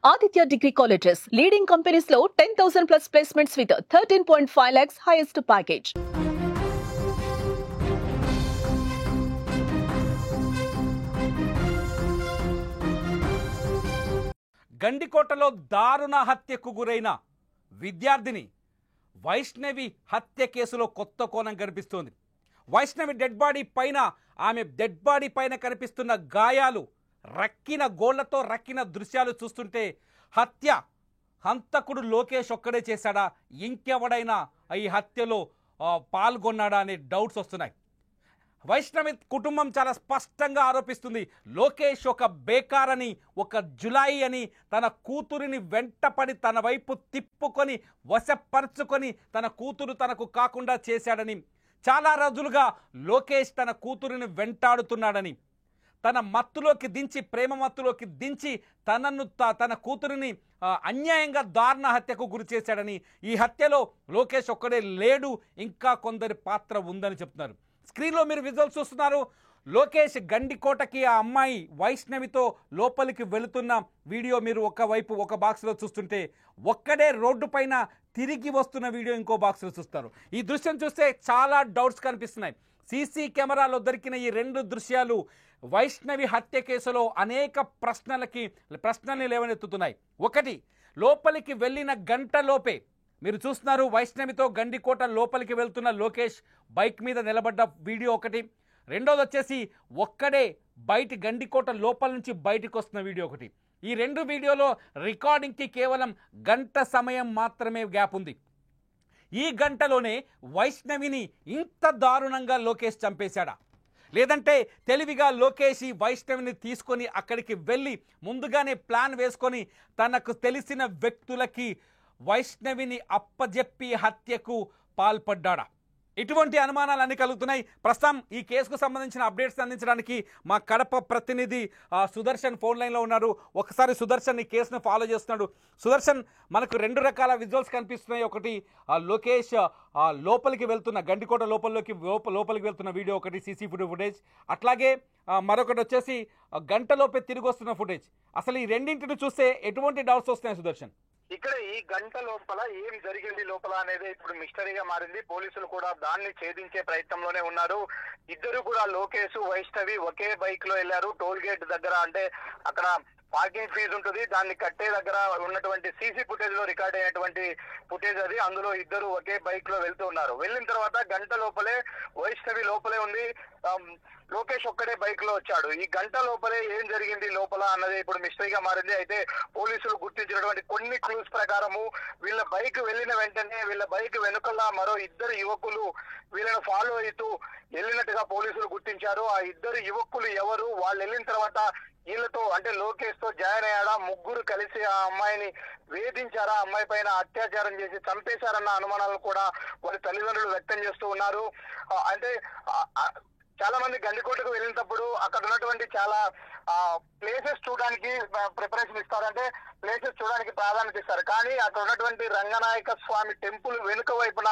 Aditya Degree Colleges, leading companies లో 10,000 plus placements with 13.5 lakhs highest package. గండికోటలో దారుణ హత్యకు గురైన విద్యార్థిని వైష్ణవి హత్య కేసులో కొత్త కోణం కనిపిస్తోంది. వైష్ణవి డెడ్ బాడీ పైన ఆమె డెడ్ బాడీ పైన కనిపిస్తున్న గాయాలు, రక్కిన గోళ్లతో రక్కిన దృశ్యాలు చూస్తుంటే హంతకుడు లోకేష్ ఒక్కడే చేశాడా, ఇంకెవడైనా ఈ హత్యలో పాల్గొన్నాడా అనే డౌట్స్ వస్తున్నాయి. వైష్ణవి కుటుంబం చాలా స్పష్టంగా ఆరోపిస్తుంది, లోకేష్ ఒక బేకారని, ఒక జులాయి అని, తన కూతురిని వెంటపడి తన వైపు తిప్పుకొని వశపరుచుకొని తన కూతురు తనకు కాకుండా చేశాడని, చాలా రోజులుగా లోకేష్ తన కూతురిని వెంటాడుతున్నాడని, తన మత్తులోకి దించి, ప్రేమ మత్తులోకి దించి తన కూతురిని అన్యాయంగా దారుణ హత్యకు గురి చేశాడని, ఈ హత్యలో లోకేష్ ఒక్కడే లేడు, ఇంకా కొందరి పాత్ర ఉందని చెప్తున్నారు. స్క్రీన్లో మీరు విజువల్స్ చూస్తున్నారు. లోకేష్ గండికోటకి ఆ అమ్మాయి వైష్ణవితో లోపలికి వెళుతున్న వీడియో మీరు ఒక బాక్స్లో చూస్తుంటే, ఒక్కడే రోడ్డు పైన తిరిగి వస్తున్న వీడియో ఇంకో బాక్స్లో చూస్తారు. ఈ దృశ్యం చూస్తే చాలా డౌట్స్ కనిపిస్తున్నాయి. సీసీ కెమెరాలో దొరికిన ఈ రెండు దృశ్యాలు వైష్ణవి హత్య కేసులో అనేక ప్రశ్నల్ని లేవనెత్తుతున్నాయి. ఒకటి, లోపలికి వెళ్ళిన గంటలోపే మీరు చూస్తున్నారు వైష్ణవితో గండికోట లోపలికి వెళ్తున్న లోకేష్ బైక్ మీద నిలబడ్డ వీడియో ఒకటి. రెండోది వచ్చేసి ఒక్కడే గండికోట లోపల నుంచి బయటకు వస్తున్న వీడియో ఒకటి. ఈ రెండు వీడియోలో రికార్డింగ్కి కేవలం గంట సమయం మాత్రమే గ్యాప్ ఉంది. ఈ గంటలోనే వైష్ణవిని ఇంత దారుణంగా లోకేష్ చంపేశాడా, లేదంటే తెలివిగా లోకేష్ ఈ వైష్ణవిని తీసుకొని అక్కడికి వెళ్ళి ముందుగానే ప్లాన్ వేసుకొని తనకు తెలిసిన వ్యక్తులకి వైష్ణవిని అప్పజెప్పి హత్యకు పాల్పడ్డాడా? ఇటువంటి అనుమానాలు అన్ని కలుగుతున్నాయి. ప్రస్తుతం ఈ కేసుకు సంబంధించిన అప్డేట్స్ అందించడానికి మా కడప ప్రతినిధి సుదర్శన్ ఫోన్ లైన్లో ఉన్నారు. ఒకసారి సుదర్శన్ ఈ కేసును ఫాలో చేస్తున్నాడు. సుదర్శన్, మనకు రెండు రకాల విజువల్స్ కనిపిస్తున్నాయి. ఒకటి లోకేష్ లోపలికి వెళ్తున్న గండికోట లోపలికి వెళ్తున్న వీడియో ఒకటి, సీసీ ఫుటేజ్. అట్లాగే మరొకటి వచ్చేసి గంటలోపే తిరిగి వస్తున్న ఫుటేజ్. అసలు ఈ రెండింటిని చూస్తే ఎటువంటి డౌట్స్ వస్తున్నాయి సుదర్శన్? ఇక్కడ ఈ గంట లోపల ఏం జరిగింది లోపల అనేది ఇప్పుడు మిస్టరీగా మారింది. పోలీసులు కూడా దాన్ని ఛేదించే ప్రయత్నంలోనే ఉన్నారు. ఇద్దరు కూడా లోకేష్, వైష్ణవి ఒకే బైక్ లో వెళ్లారు. టోల్ గేట్ దగ్గర, అంటే అక్కడ పార్కింగ్ ఫీజు ఉంటుంది, దాన్ని కట్టే దగ్గర ఉన్నటువంటి సీసీ ఫుటేజ్ లో రికార్డ్ అయినటువంటి ఫుటేజ్ అది. అందులో ఇద్దరు ఒకే బైక్ లో వెళ్తూ ఉన్నారు. వెళ్ళిన తర్వాత గంట లోపలే వైష్ణవి లోపలే ఉంది, లోకేష్ ఒక్కడే బైక్ లో వచ్చాడు. ఈ గంట లోపలే ఏం జరిగింది లోపల అన్నది ఇప్పుడు మిస్టరీగా మారింది. అయితే పోలీసులు గుర్తించినటువంటి కొన్ని క్లూస్ ప్రకారము వీళ్ళ బైక్ వెళ్ళిన వెంటనే వీళ్ళ బైక్ వెనుకల మరో ఇద్దరు యువకులు వీళ్ళని ఫాలో అవుతూ వెళ్ళినట్టుగా పోలీసులు గుర్తించారు. ఆ ఇద్దరు యువకులు ఎవరు, వాళ్ళు వెళ్ళిన తర్వాత వీళ్ళతో, అంటే లోకేష్ తో జాయిన్ అయ్యాడా, ముగ్గురు కలిసి ఆ అమ్మాయిని వేధించారా, అమ్మాయి పైన అత్యాచారం చేసి చంపేశారన్న అనుమానాలు కూడా వారి తల్లిదండ్రులు వ్యక్తం చేస్తూ ఉన్నారు. అంటే చాలా మంది గండికోటకు వెళ్ళినప్పుడు అక్కడ ఉన్నటువంటి చాలా ప్లేసెస్ చూడడానికి ప్రిఫరెన్స్ ఇస్తారు, అంటే ప్లేసెస్ చూడడానికి ప్రాధాన్యత ఇస్తారు. కానీ అక్కడ ఉన్నటువంటి రంగనాయక స్వామి టెంపుల్ వెనుక వైపున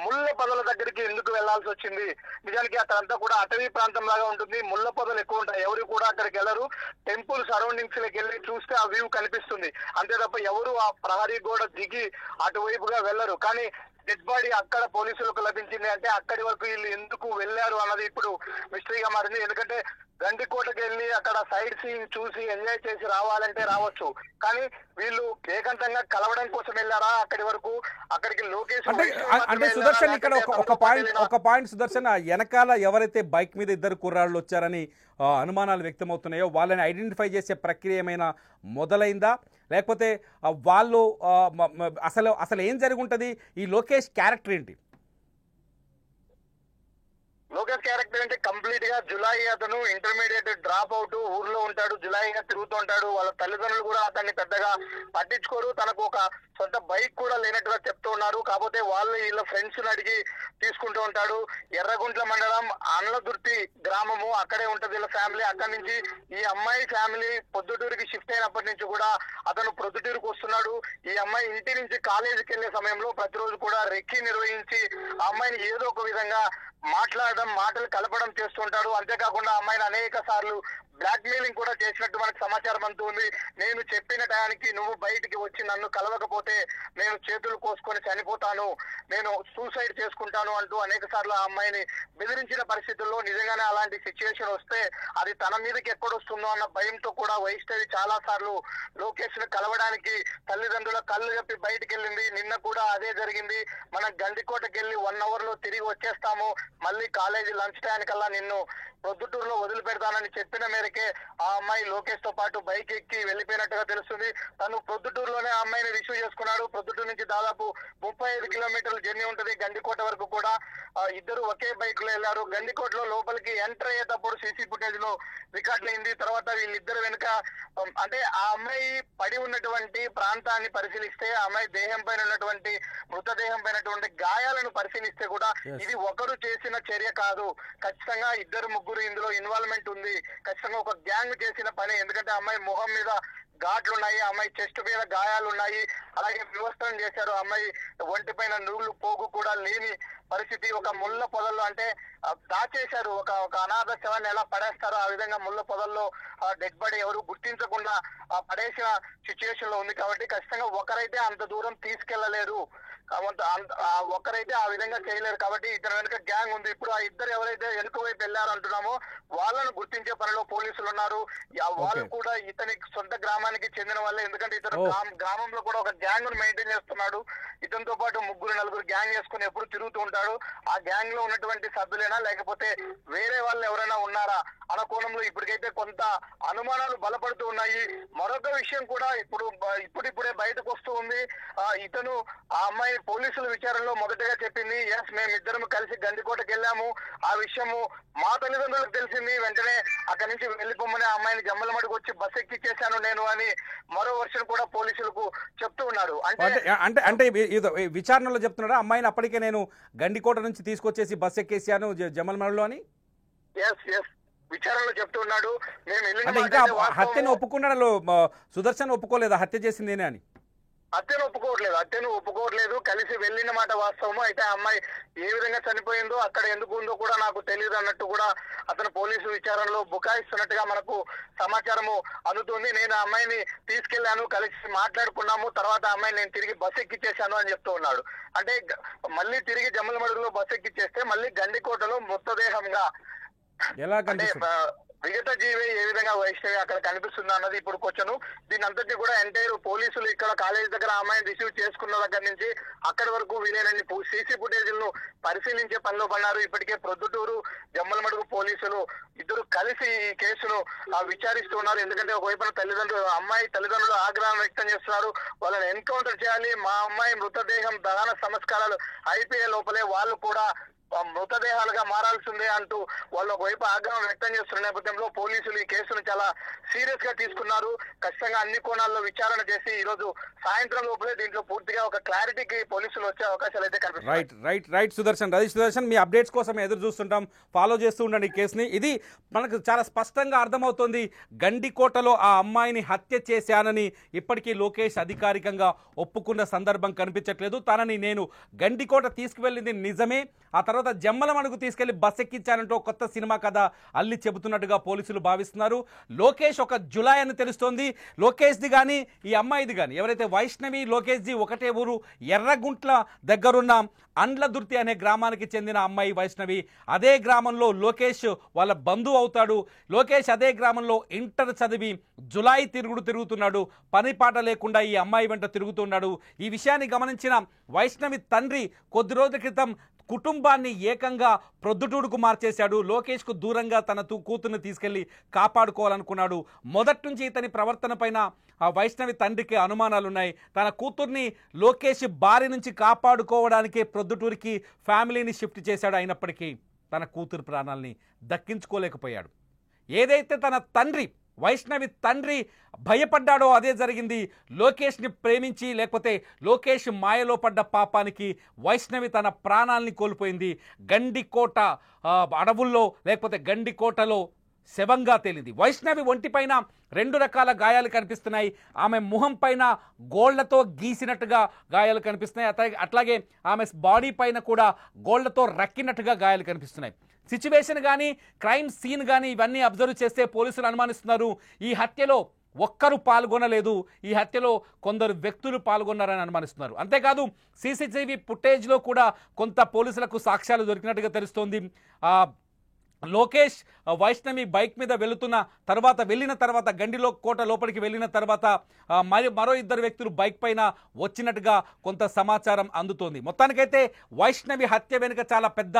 ముళ్ళ పొదల దగ్గరికి ఎందుకు వెళ్లాల్సి వచ్చింది? నిజానికి అక్కడంతా కూడా అటవీ ప్రాంతం లాగా ఉంటుంది, ముళ్ళ పొదలు ఎక్కువ ఉంటాయి, ఎవరు కూడా అక్కడికి వెళ్ళరు. టెంపుల్ సరౌండింగ్స్ లోకి వెళ్ళి చూస్తే ఆ వ్యూ కనిపిస్తుంది, అంతే తప్ప ఎవరు ఆ ప్రహరీ గోడ దిగి అటువైపుగా వెళ్లరు. కానీ డెడ్ బాడీ అక్కడ పోలీసులకు లభించింది, అంటే అక్కడి వరకు వీళ్ళు ఎందుకు వెళ్లారు అన్నది ఇప్పుడు మిస్టరీగా మారింది. ఎందుకంటే గండికోటకి వెళ్ళి అక్కడ సైడ్ సీయింగ్ చూసి ఎంజాయ్ చేసి రావాలంటే రావచ్చు, కానీ వీళ్ళు ఏకాంతంగా కలవడం కోసం వెళ్ళారా అక్కడి వరకు? అక్కడికి లోకేష్ అంటే సుదర్శన్, ఇక్కడ ఒక పాయింట్ సుదర్శన్, వెనకాల ఎవరైతే బైక్ మీద ఇద్దరు కుర్రాళ్ళు వచ్చారని అనుమానాలు వ్యక్తమవుతున్నాయో వాళ్ళని ఐడెంటిఫై చేసే ప్రక్రియ ఏమైనా మొదలైందా, లేకపోతే వాళ్ళు అసలు ఏం జరిగి ఉంటుంది? ఈ లోకేష్ క్యారెక్టర్ ఏంటి? లోకేష్ క్యారెక్టర్ అంటే కంప్లీట్ గా జులాయి, అతను ఇంటర్మీడియట్ డ్రాప్ అవుట్, ఊర్లో ఉంటాడు, జులాయిగా తిరుగుతూ ఉంటాడు. వాళ్ళ తల్లిదండ్రులు కూడా అతన్ని పెద్దగా పట్టించుకోరు, తనకు ఒక సొంత బైక్ కూడా లేనట్టుగా చెప్తూ ఉన్నారు. కాకపోతే వాళ్ళు వీళ్ళ ఫ్రెండ్స్ అడిగి తీసుకుంటూ ఉంటాడు. ఎర్రగుంట్ల మండలం అన్లదుర్తి గ్రామము, అక్కడే ఉంటది వీళ్ళ ఫ్యామిలీ. అక్కడి నుంచి ఈ అమ్మాయి ఫ్యామిలీ పొద్దుటూరుకి షిఫ్ట్ అయినప్పటి నుంచి కూడా అతను ప్రొద్దుటూరుకు వస్తున్నాడు. ఈ అమ్మాయి ఇంటి నుంచి కాలేజీకి వెళ్లే సమయంలో ప్రతిరోజు కూడా రెక్కి నిర్వహించి ఆ అమ్మాయిని ఏదో ఒక విధంగా మాటలు కలపడం చేస్తుంటాడు. అంతేకాకుండా అమ్మాయిని అనేక సార్లు బ్లాక్ మెయిలింగ్ కూడా చేసినట్టు మనకు సమాచారం అందుతుంది. నేను చెప్పిన టయానికి నువ్వు బయటికి వచ్చి నన్ను కలవకపోతే నేను చేతులు కోసుకొని చనిపోతాను, నేను సూసైడ్ చేసుకుంటాను అంటూ అనేక సార్లు ఆ అమ్మాయిని బెదిరించిన పరిస్థితుల్లో నిజంగానే అలాంటి సిచ్యువేషన్ వస్తే అది తన మీదకి ఎక్కడొస్తుందో అన్న భయంతో కూడా వైష్ణవి చాలా సార్లు లోకేష్ ను కలవడానికి తల్లిదండ్రుల కళ్ళు చెప్పి బయటికి వెళ్ళింది. నిన్న కూడా అదే జరిగింది. మనం గండికోటకి వెళ్ళి 1 hour లో తిరిగి వచ్చేస్తాము, మళ్ళీ కాలేజీ లంచ్ టైంకల్లా నిన్ను ప్రొద్దుటూరులో వదిలిపెడతానని చెప్పిన మేరకే ఆ అమ్మాయి లోకేష్ తో పాటు బైక్ ఎక్కి వెళ్లిపోయినట్టుగా తెలుస్తుంది. తను ప్రొద్దుటూరులోనే ఆ అమ్మాయిని రిసీవ్ చేసుకున్నాడు. ప్రొద్దుటూరు నుంచి దాదాపు 35 కిలోమీటర్ల జర్నీ ఉంటుంది గండికోట వరకు కూడా. ఇద్దరు ఒకే బైక్ లో వెళ్లారు. గండికోటలో లోపలికి ఎంటర్ అయ్యేటప్పుడు సీసీ ఫుటేజ్ లో రికార్డ్ అయింది. తర్వాత వీళ్ళిద్దరు వెనుక అంటే ఆ అమ్మాయి పడి ఉన్నటువంటి ప్రాంతాన్ని పరిశీలిస్తే, ఆ అమ్మాయి దేహం పైన ఉన్నటువంటి మృతదేహం పైనటువంటి గాయాలను పరిశీలిస్తే కూడా ఇది ఒకరు చేసిన చర్య కాదు, ఖచ్చితంగా ఇద్దరు ముగ్గురు ఇందులో ఇన్వాల్వ్మెంట్ ఉంది, ఖచ్చితంగా ఒక గ్యాంగ్ చేసిన పని. ఎందుకంటే అమ్మాయి మొహం మీద ఘాట్లు ఉన్నాయి, అమ్మాయి చెస్ట్ మీద గాయాలు ఉన్నాయి, అలాగే వివస్త్రం చేశారు. అమ్మాయి ఒంటి పైన నూలు పోగు కూడా లేని పరిస్థితి. ఒక ముళ్ళ పొదల్లో అంటే దాచేశారు, ఒక అనాథ శవాన్ని ఎలా పడేస్తారో ఆ విధంగా ముళ్ళ పొదల్లో డెడ్ బాడీ ఎవరు గుర్తించకుండా పడేసిన సిచ్యువేషన్ లో ఉంది. కాబట్టి ఖచ్చితంగా ఒకరైతే అంత దూరం తీసుకెళ్లలేరు, ఒక్కరైతే ఆ విధంగా చేయలేరు. కాబట్టి ఇతని వెనుక గ్యాంగ్ ఉంది. ఇప్పుడు ఆ ఇద్దరు ఎవరైతే వెనుక వైపు వెళ్ళారు అంటున్నామో వాళ్ళను గుర్తించే పనిలో పోలీసులు ఉన్నారు. వాళ్ళు కూడా ఇతని సొంత గ్రామానికి చెందిన వాళ్ళే. ఎందుకంటే ఇతను గ్రామంలో కూడా ఒక గ్యాంగ్ ను మెయింటైన్ చేస్తున్నాడు. ఇతనితో పాటు 3-4 గ్యాంగ్ చేసుకుని ఎప్పుడు తిరుగుతూ ఉంటాడు. ఆ గ్యాంగ్ లో ఉన్నటువంటి సభ్యులైనా లేకపోతే వేరే వాళ్ళు ఎవరైనా ఉన్నారా అన్న కోణంలో ఇప్పటికైతే కొంత అనుమానాలు బలపడుతూ ఉన్నాయి. మరొక విషయం కూడా ఇప్పుడిప్పుడే బయటకు వస్తూ ఉంది. ఇతను ఆ అమ్మాయి పోలీసుల విచారణలో మొదటగా చెప్పింది, ఎస్ మేమిద్దరం కలిసి గండికోటకి వెళ్ళాము, ఆ విషయము మా తల్లిదండ్రులకు తెలిసింది, వెంటనే అక్కడి నుంచి వెళ్లిపోమని ఆ అమ్మాయిని జమ్మలమడికి వచ్చి బస్ ఎక్కిచ్చేశాను నేను అని మరో వర్షన్ కూడా పోలీసులకు చెప్తూ ఉన్నాడు. అంటే విచారణలో చెప్తున్నాడా అమ్మాయిని అప్పటికే నేను గండికోట నుంచి తీసుకొచ్చేసి బస్ ఎక్కేసాను జమ్మలమడిలో అని? ఎస్ విచారణలో చెప్తున్నాడు. అంటే ఇంకా హత్యను ఒప్పుకున్నాడు సుదర్శన్, ఒప్పుకోలేదా హత్య చేసిందేనే అని? హత్యను ఒప్పుకోవట్లేదు. కలిసి వెళ్ళిన మాట వాస్తవము. అయితే ఆ అమ్మాయి ఏ విధంగా చనిపోయిందో, అక్కడ ఎందుకు ఉందో కూడా నాకు తెలియదు అన్నట్టు కూడా అతను పోలీసు విచారణలో బుకాయిస్తున్నట్టుగా మనకు సమాచారము అందుతుంది. నేను ఆ అమ్మాయిని తీసుకెళ్లాను, కలిసి మాట్లాడుకున్నాము, తర్వాత ఆ అమ్మాయిని నేను తిరిగి బస్ ఎక్కిచ్చేశాను అని చెప్తూ ఉన్నాడు. అంటే మళ్ళీ తిరిగి జమ్మలమడుగులో బస్ ఎక్కిచ్చేస్తే మళ్ళీ గండికోటలో మృతదేహంగా అంటే విగత జీవి ఏ విధంగా వైష్ణవి అక్కడ కనిపిస్తుంది అన్నది ఇప్పుడు క్వశ్చన్. దీని అంతటి కూడా ఎంటైర్ పోలీసులు ఇక్కడ కాలేజీ దగ్గర అమ్మాయిని రిసీవ్ చేసుకున్న దగ్గర నుంచి అక్కడి వరకు వీలైనన్ని సీసీ ఫుటేజ్లను పరిశీలించే పనిలో పన్నారు. ఇప్పటికే ప్రొద్దుటూరు జమ్మలమడుగు పోలీసులు ఇద్దరు కలిసి ఈ కేసును విచారిస్తూ ఉన్నారు. ఎందుకంటే ఒకవైపున అమ్మాయి తల్లిదండ్రులు ఆగ్రహం వ్యక్తం చేస్తున్నారు, వాళ్ళని ఎన్కౌంటర్ చేయాలి, మా అమ్మాయి మృతదేహం దహన సంస్కారాలు అయిపోయే లోపలే వాళ్ళు కూడా మృతదేహాలుగా మారాల్సిందే అంటూ వాళ్ళు ఒకవైపు ఆగ్రహం వ్యక్తం చేస్తున్న నేపథ్యంలో పోలీసులు ఈ కేసును చాలా సీరియస్ గా తీసుకున్నారు. ఖచ్చితంగా అన్ని కోణాల్లో విచారణ చేసి ఈ రోజు సాయంత్రం లోపలే దీంట్లో పూర్తిగా ఒక క్లారిటీకి పోలీసులు వచ్చే అవకాశాలు అయితే కనిపిస్తున్నాయి. రైట్ సుదర్శన్, మీ అప్డేట్స్ కోసం ఎదురు చూస్తుంటాం, ఫాలో చేస్తూ ఉండండి ఈ కేసుని. ఇది మనకు చాలా స్పష్టంగా అర్థమవుతోంది, గండికోటలో ఆ అమ్మాయిని హత్య చేశానని ఇప్పటికీ లోకేష్ అధికారికంగా ఒప్పుకున్న సందర్భం కనిపించట్లేదు. తనని నేను గండికోట తీసుకువెళ్ళింది నిజమే, ఆ తర్వాత జమ్మలమడుగు తీసుకెళ్లి బస్ ఎక్కించానంటూ కొత్త సినిమా కథ అల్లి చెబుతున్నట్టుగా పోలీసులు భావిస్తున్నారు. లోకేష్ ఒక జులాయ్ అని తెలుస్తోంది. లోకేష్ది కానీ ఈ అమ్మాయిది కానీ ఎవరైతే వైష్ణవి లోకేష్ది ఒకటే ఊరు, ఎర్రగుంట్ల దగ్గరున్న అండ్లదుర్తి అనే గ్రామానికి చెందిన అమ్మాయి వైష్ణవి. అదే గ్రామంలో లోకేష్ వాళ్ళ బంధువు అవుతాడు. లోకేష్ అదే గ్రామంలో ఇంటర్ చదివి జులాయి తిరుగుతున్నాడు, పని పాట లేకుండా ఈ అమ్మాయి వెంట తిరుగుతున్నాడు. ఈ విషయాన్ని గమనించిన వైష్ణవి తండ్రి కొద్ది రోజుల క్రితం కుటుంబాన్ని ఏకంగా ప్రొద్దుటూరుకు మార్చేశాడు. లోకేష్కు దూరంగా తన కూతుర్ని తీసుకెళ్లి కాపాడుకోవాలనుకున్నాడు. మొదటి నుంచి ఇతని ప్రవర్తన పైన వైష్ణవి తండ్రికి అనుమానాలున్నాయి. తన కూతుర్ని లోకేష్ బారి నుంచి కాపాడుకోవడానికే ప్రొద్దుటూరికి ఫ్యామిలీని షిఫ్ట్ చేశాడు. అయినప్పటికీ తన కూతురు ప్రాణాలని దక్కించుకోలేకపోయాడు. ఏదైతే తన తండ్రి వైష్ణవి తండ్రి భయపడ్డాడో అదే జరిగింది. లోకేష్ని ప్రేమించి లేకపోతే లోకేష్ మాయలో పడ్డ పాపానికి వైష్ణవి తన ప్రాణాలని కోల్పోయింది. గండికోట అడవుల్లో లేకపోతే గండికోటలో శవంగా తేలింది. వైష్ణవి ఒంటిపైన 2 రకాల గాయాలు కనిపిస్తున్నాయి. ఆమె ముఖం పైన గోళ్లతో గీసినట్టుగా గాయాలు కనిపిస్తున్నాయి. అట్లాగే ఆమె బాడీ పైన కూడా గోళ్లతో రక్కినట్టుగా గాయాలు కనిపిస్తున్నాయి. సిచ్యువేషన్ కానీ క్రైమ్ సీన్ కానీ ఇవన్నీ అబ్జర్వ్ చేస్తే పోలీసులు అనుమానిస్తున్నారు ఈ హత్యలో ఒక్కరు పాల్గొనలేదు, ఈ హత్యలో కొందరు వ్యక్తులు పాల్గొన్నారని అనుమానిస్తున్నారు. అంతేకాదు సీసీటీవీ ఫుటేజ్లో కూడా కొంత పోలీసులకు సాక్ష్యాలు దొరికినట్టుగా తెలుస్తోంది. లోకేష్ వైష్ణవి బైక్ మీద వెళ్ళిన తర్వాత గండిలో కోట లోపలికి వెళ్ళిన తర్వాత మరో 2 వ్యక్తులు బైక్ పైన వచ్చినట్టుగా కొంత సమాచారం అందుతోంది. మొత్తానికైతే వైష్ణవి హత్య వెనుక చాలా పెద్ద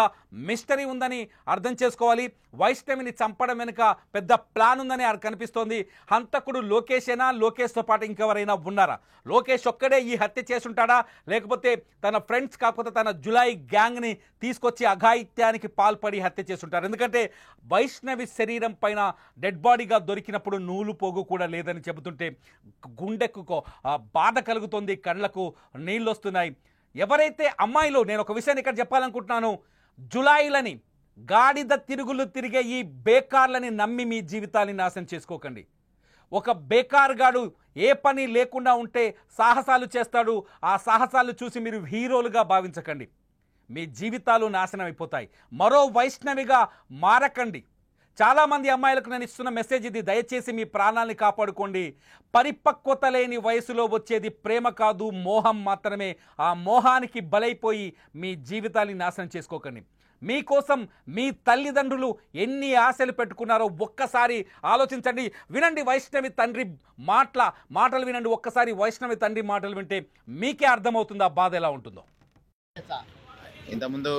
మిస్టరీ ఉందని అర్థం చేసుకోవాలి. వైష్ణవిని చంపడం వెనుక పెద్ద ప్లాన్ ఉందని కనిపిస్తోంది. హంతకుడు లోకేషేనా, లోకేష్తో పాటు ఇంకెవరైనా ఉన్నారా? లోకేష్ ఒక్కడే ఈ హత్య చేసుంటాడా, లేకపోతే తన ఫ్రెండ్స్ కాకపోతే తన జులాయి గ్యాంగ్ని తీసుకొచ్చి అఘాయిత్యానికి పాల్పడి హత్య చేసుంటారు? ఎందుకంటే వైష్ణవి శరీరం పైన డెడ్ బాడీగా దొరికినప్పుడు నూలు పోగు కూడా లేదని చెబుతుంటే గుండెకు బాధ కలుగుతుంది, కళ్ళకు నీళ్ళు వస్తున్నాయి. ఎవరైతే అమ్మాయిలు, నేను ఒక విషయాన్ని ఇక్కడ చెప్పాలనుకుంటున్నాను, జులాయిలని గాడిద తిరుగులు తిరిగే ఈ బేకార్లని నమ్మి మీ జీవితాన్ని నాశనం చేసుకోకండి. ఒక బేకార్గాడు ఏ పని లేకుండా ఉంటే సాహసాలు చేస్తాడు. ఆ సాహసాలు చూసి మీరు హీరోలుగా భావించకండి, మీ జీవితాలు నాశనం అయిపోతాయి. మరో వైష్ణవిగా మారకండి. చాలామంది అమ్మాయిలకు నేను ఇస్తున్న మెసేజ్ ఇది, దయచేసి మీ ప్రాణాలని కాపాడుకోండి. పరిపక్వత లేని వయసులో వచ్చేది ప్రేమ కాదు, మోహం మాత్రమే. ఆ మోహానికి బలైపోయి మీ జీవితాన్ని నాశనం చేసుకోకండి. మీకోసం మీ తల్లిదండ్రులు ఎన్ని ఆశలు పెట్టుకున్నారో ఒక్కసారి ఆలోచించండి. వినండి వైష్ణవి తండ్రి మాటలు వినండి. ఒక్కసారి వైష్ణవి తండ్రి మాటలు వింటే మీకే అర్థమవుతుంది ఆ బాధ ఎలా ఉంటుందో. ఇంతకుముందు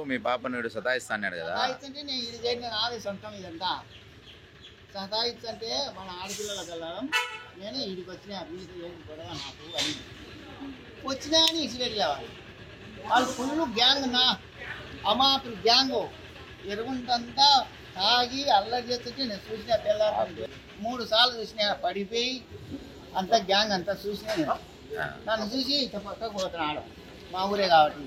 మీ పాప నేడు సతాయిస్తా అన్నాడు కదా, సతాయిస్తుంటే నేను ఇది చేయండి, నాది సొంతం ఇదంతా. సతాయిస్తుంటే మన ఆడపిల్లలకు వెళ్ళడం, నేను వీడికి వచ్చినా వీడికి ఏంటి గొడవ నాకు అని వచ్చినా అని ఇసిపెట్టలేవాలి. వాళ్ళు ఫుల్ గ్యాంగ్, నా అమాపులు గ్యాంగు ఎరుగుంటంతా తాగి అల్లరి చేస్తుంటే నేను చూసిన పిల్లలు 3 సార్లు చూసినా, పడిపోయి అంతా గ్యాంగ్ అంతా చూసినా. నేను నన్ను చూసి ఇంత పక్కకు పోతున్నాడు, మా ఊరే కాబట్టి.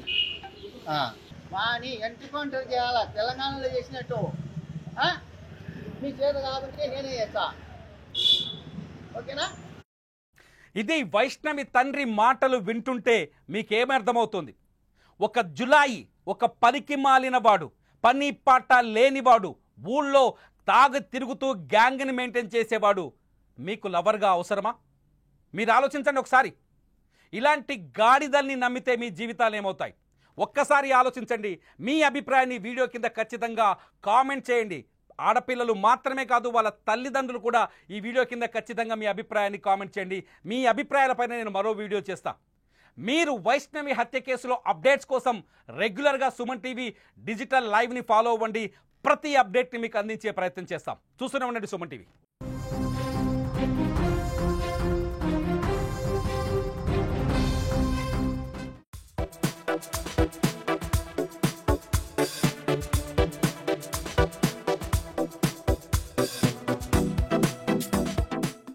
వాని ఎంట్రికౌంటర్ చేయాలా, తెలంగాణలో చేసినట్టు. మీ చేత కాబట్టి నేనే చేస్తా, ఓకేనా? ఇది వైష్ణవి తండ్రి మాటలు వింటుంటే మీకేమర్థమవుతుంది? ఒక జులాయి, ఒక పనికి మాలినవాడు, పని పాట లేనివాడు, ఊళ్ళో తాగి తిరుగుతూ గ్యాంగ్ని మెయింటైన్ చేసేవాడు మీకు లవర్గా అవసరమా? మీరు ఆలోచించండి ఒకసారి. ఇలాంటి గాడిదల్ని నమ్మితే మీ జీవితాలు ఏమవుతాయి? ఒక్కసారి ఆలోచించండి. మీ అభిప్రాయాన్ని వీడియో కింద ఖచ్చితంగా కామెంట్ చేయండి. ఆడపిల్లలు మాత్రమే కాదు, వాళ్ళ తల్లిదండ్రులు కూడా ఈ వీడియో కింద ఖచ్చితంగా మీ అభిప్రాయాన్ని కామెంట్ చేయండి. మీ అభిప్రాయాలపైన నేను మరో వీడియో చేస్తా. మీరు వైష్ణవి హత్య కేసులో అప్డేట్స్ కోసం రెగ్యులర్గా సుమన్ టీవీ డిజిటల్ లైవ్ని ఫాలో అవ్వండి. ప్రతి అప్డేట్ని మీకు అందించే ప్రయత్నం చేస్తాం. చూస్తూనే ఉండండి సుమన్ టీవీ.